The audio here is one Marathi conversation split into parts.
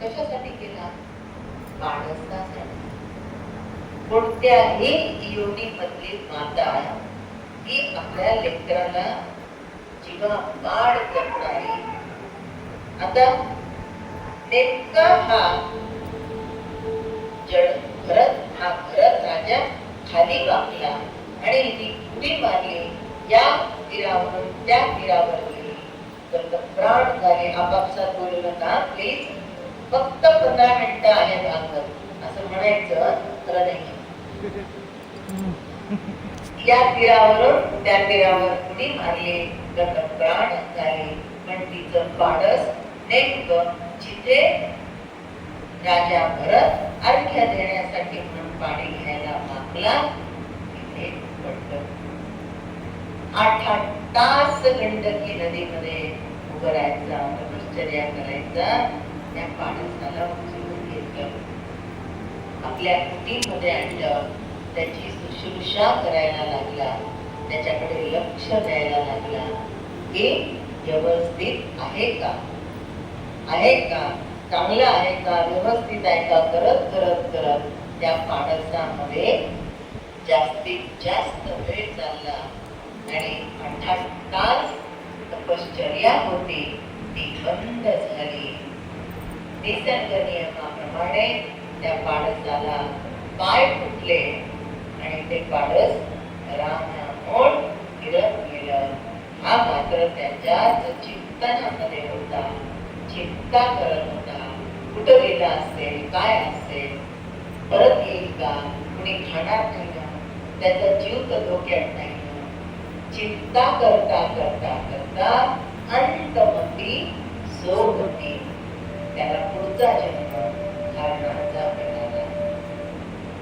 कशासाठी केला? माणसासाठी. कोणत्याही योनीमधली माता ही आपल्या लेकराला जीवापाड करणारी. आता नेमका हा भरत राजा खाली वाकला आणि ही उडी मारली. या तीरावरून त्या तीरावर गेली तर प्राण झाले. आपापसात बोललं ना प्लीज, फक्त 15 मिनिटं आहे भागवत असं म्हणायचं खरं नाही. या तीरावरून त्या तीरावर उडी मारली तर प्राण झाले. पण तिचं पाडस नेमकं जिथे राजा भरत अर्घ्य देण्यासाठी म्हणून पाणी घ्यायला मागला तिथे पडलं. 8 तास गंडकी नदीमध्ये उभं राहायचा, तपश्चर्या करायचा. त्या पाडसाला उचलून घेतलं, आपल्या कुटीमध्ये आणलं, त्याची शुश्रूषा करायला लागला, त्याच्याकडे लक्ष द्यायला लागला की व्यवस्थित आहे का, आहे का, चांगलं आहे का, व्यवस्थित आहे का, करत करत करत त्या पाडसामध्ये जास्तीत जास्त वेळ चालला आणि 8 तास तपश्चर्या होती ती बंद झाली. निसर्ग नियमाप्रमाणे त्या पाडसाला पाय फुटले आणि ते पाडस रानामोड फिरत गेलं. हा मात्र त्याच्याच चिंतनामध्ये होता, चिंता करत होता. कुठं गेला असेल, काय असेल, परत येईल का, कुणी खाणार नाही ना, त्याचा जीव तर धोक्यात नाही ना. चिंता करता करता करता अंतमती सोबती त्याला पुढचा जन्म हरणाचा मिळाला.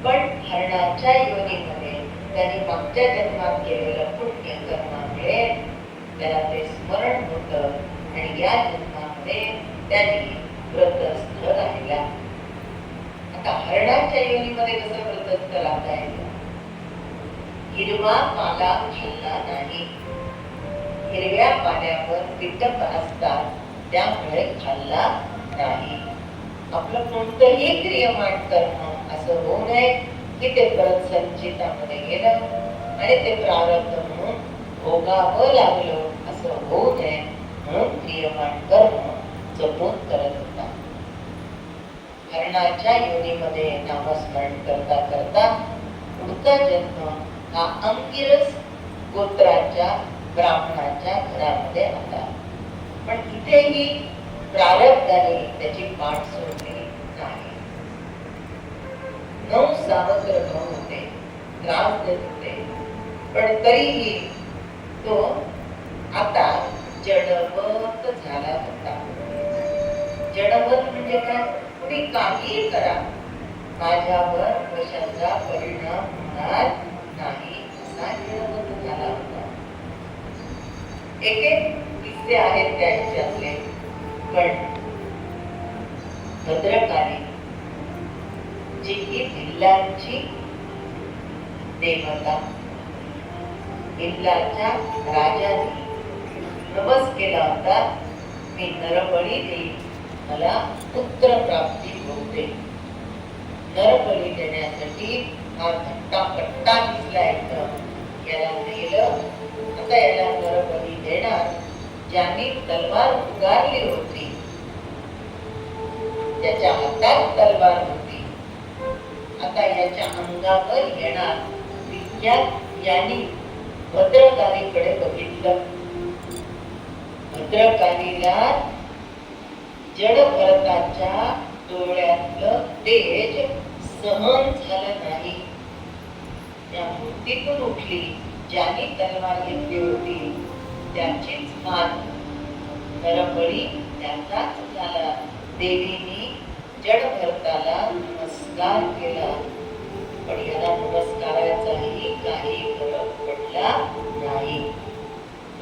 पण हरणाच्या योनीमध्ये त्याने मागच्या जन्मात केलेलं पुण्य कर्मामुळे त्याला ते स्मरण होतं आणि या जन्मामध्ये त्यांनी व्रतस्थ राहिला. आता हरणाच्या योनीमध्ये कसं व्रतस्थ राहता येईल? हिरवा पाला खाल्ला नाही, हिरव्या पाल्यावर कीटक असतात त्यामुळे खाल्ला नाही. आपलं कोणतंही क्रियमान कर्म असं होऊ नये की ते परत संचितामध्ये गेलं आणि ते प्रारब्ध म्हणून भोगावं लागलं असं होऊ नये म्हणून क्रियमान कर्म जपून करत होता. हरणाच्या योनीमध्ये नामस्मरण करता करता पुढचा जन्म हा अंगिरस गोत्राच्या ब्राह्मणाच्या घरामध्ये आला. पण इथेही प्रारब्धाने त्याची पाठ सोडली नाही. 9 सावत्र भाऊ होते, त्रास देत होते, पण तरीही तो आता जडवत झाला होता. जडवत म्हणजे काय? तुम्ही काही करा, माझ्यावर कशाचा परिणाम होणार नाही असा जडवत झाला होता. एक किस्से आहेत त्यांच्यातले. पण भद्रकाली जी की भिल्लांची देवता, भिल्लाच्या राजाने नवस केला होता, मी नरबळी देईल, मला पुत्र प्राप्ती होते. नरबळी देण्यासाठी हा घट्टा दिसला एकदम. याला नेलं. आता याला नरबळी देणार ज्यांनी तलवार उगारली होती, त्याच्या हातात तलवार होती. आता याच्या अंगावर येणार यांनी भद्रकालीकडे बघितलं. भद्रकालीला जड भरताच्या डोळ्यातलं तेज सहन झालं नाही. त्या मूर्तीतून उठली, ज्याने तलवार घेतली होती त्याचीच मान. नरबळी त्याचाच झाला. देवीने जड भरताला नमस्कार केला, पण याला नमस्काराचाही काही फरक पडला नाही.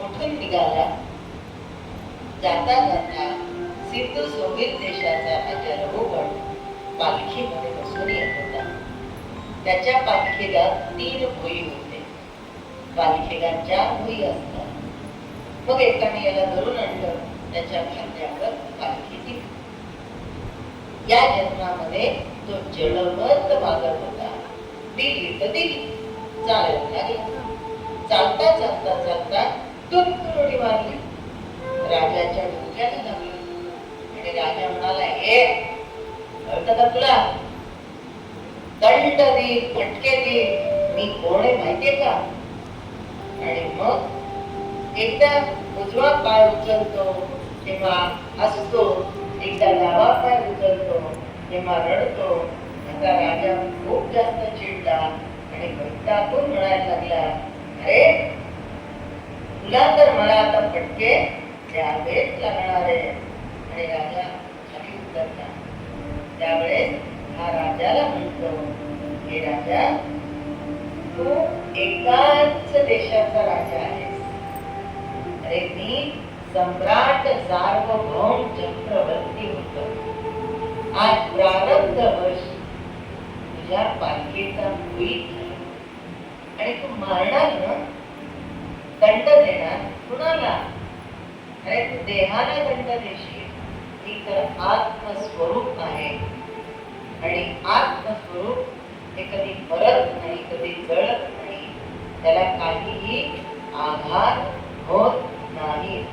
उठून निघाला. जाता जाता सिंधू सोव्हिएत देशाचा राजा रघुगण पालखीमध्ये बसून येत होता. त्याच्या पालखीला 3 भुई होते. पालखीलांच्या भुई असतात. मग एकाने याला धरून आणलं, त्याच्या खांद्यावर पालखी टिकली. या जन्मामध्ये तो जडवत वागत होता. दिली तर दिली, चालत लागला. चालता चालता चालता तुरंत उडी मारली, राजाच्या डोक्याला लागली. आणि राजा म्हणाला, हे कळतं का तुला? दंड दे, फटके दे, मी कोण आहे माहितीये का? आणि मग एकदा उजवा पाय उचलतो तेव्हा हसतो, एकदा डावा पाय उचलतो तेव्हा रडतो. आता राजा खूप जास्त चिडला आणि वैतागून म्हणायला लागला, अरे तुला तर मला आता फटके द्यावेच लागणार आहे. आणि राजा खाली उतरला. त्यावेळेस हा राजाला म्हणतो, हे राजा, तू एकाच देशाचा राजा आहेस. अरे मी सम्राट सार्वभौम चक्रवर्ती होतो. आज प्रारब्धवश तुझ्या पालखीचा भुईत झाला आणि तू मारणार ना, दंड देणार कुणाला? अरे तू देहाला दंड देशील, ही तर आत्मस्वरूप आहे. आणि आत्मस्वरूप हे कधी मरत नाही, कधी जळत नाही, त्याला काहीही आघात होत नाही.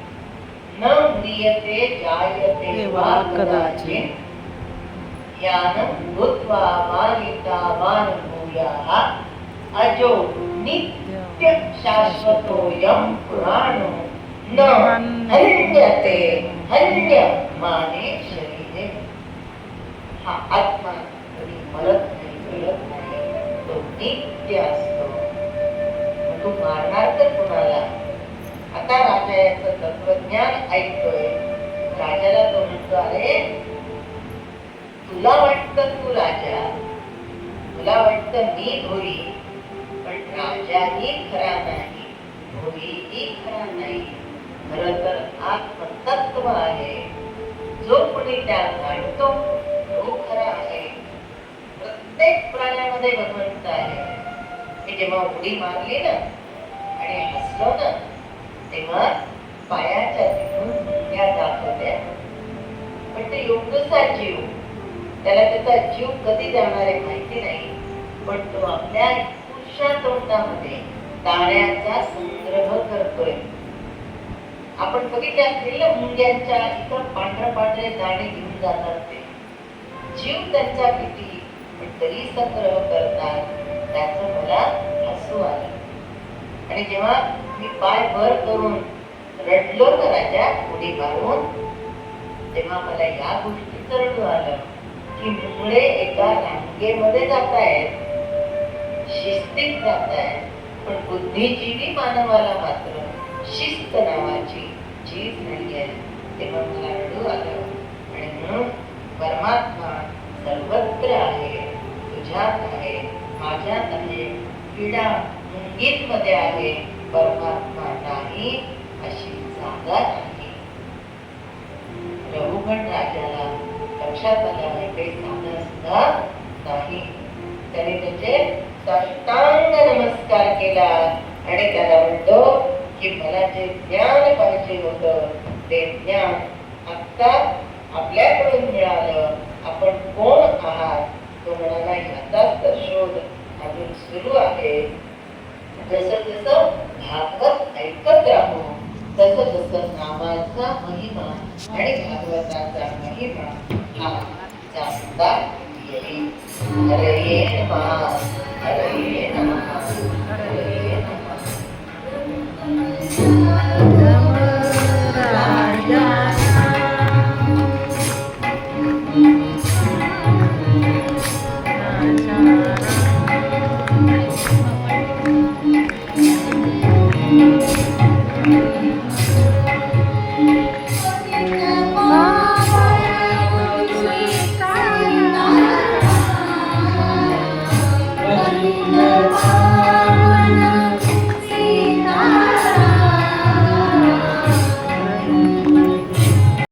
न म्रियते जायते वा कदाचित्, ज्ञानं भूत्वा मानितावान् भूयाः, अजो नित्य शाश्वतोऽयं पुराणो न हन्यते हन्यमाने शरीरे. हा आत्मा कधी मरत नाही, जळत नाही, तो नित्य असतो. तू मारणार तर कुणाला? आता राजा याचं तत्वज्ञान ऐकतोय. राजाला तो म्हणतो, अरे तुला वाटतं तू राजा, तुला वाटतं मी भोई, पण राजाही खरा नाही, भोईही खरा नाही. खरं तर आत्मतत्व आहे. जो कोणी त्यात जाणतो तो खरा आहे. प्रत्येक प्राण्यामध्ये भगवंत आहे. मी जेव्हा उडी मारली ना आणि हसलो ना, तेव्हा पायाच्या तिथून मुंग्या जात होत्या. पण ते योग्यचा जीव, त्याला त्याचा जीव कधी जाणार आहे माहिती नाही, पण तो आपल्या पुरुषा तोंडामध्ये दाण्याचा संग्रह करतोय. आपण बघितले असतील ना, मुंग्यांच्या इथं पांढरे पांढरे दाणे घेऊन जातात. ते जीव त्यांचा किती, पण तरी संग्रह करतात. त्याचं मला हसू आलं. आणि जेव्हा मी पाय वर करून रडलो ना राजा उडी मारून, तेव्हा मला या गोष्टीचं रडू आलं की मुंगळे एका रांगेमध्ये जात आहेत, शिस्तीत जात आहेत, पण बुद्धिजीवी मानवाला मात्र शिस्त नावाची चीज नाही आहे. तेव्हा मला रडू आलं. आणि म्हणून परमात्मा सर्वत्र आहे, तुझ्यात आहे, माझ्यात आहे. किडा मुंगीत मध्ये आहे, परमात्मा नाही अशी जागा नाही. रघुगण राजाला लक्षात आलं आहे काही साधन सुद्धा नाही. त्याने त्याचे साष्टांग नमस्कार केला आणि त्याला म्हणतो की मला जे ज्ञान पाहिजे होतं ते ज्ञान आता आपल्याकडून मिळालं. आपण कोण आहात? तो म्हणाला, याचाच तर शोध अजून सुरू आहे. जसं जसं भागवत ऐकत राहू, तसं तसं नामाचा महिमा आणि भागवताचा महिमा हा जाणता येईल. हरये नमः, हरये नमः.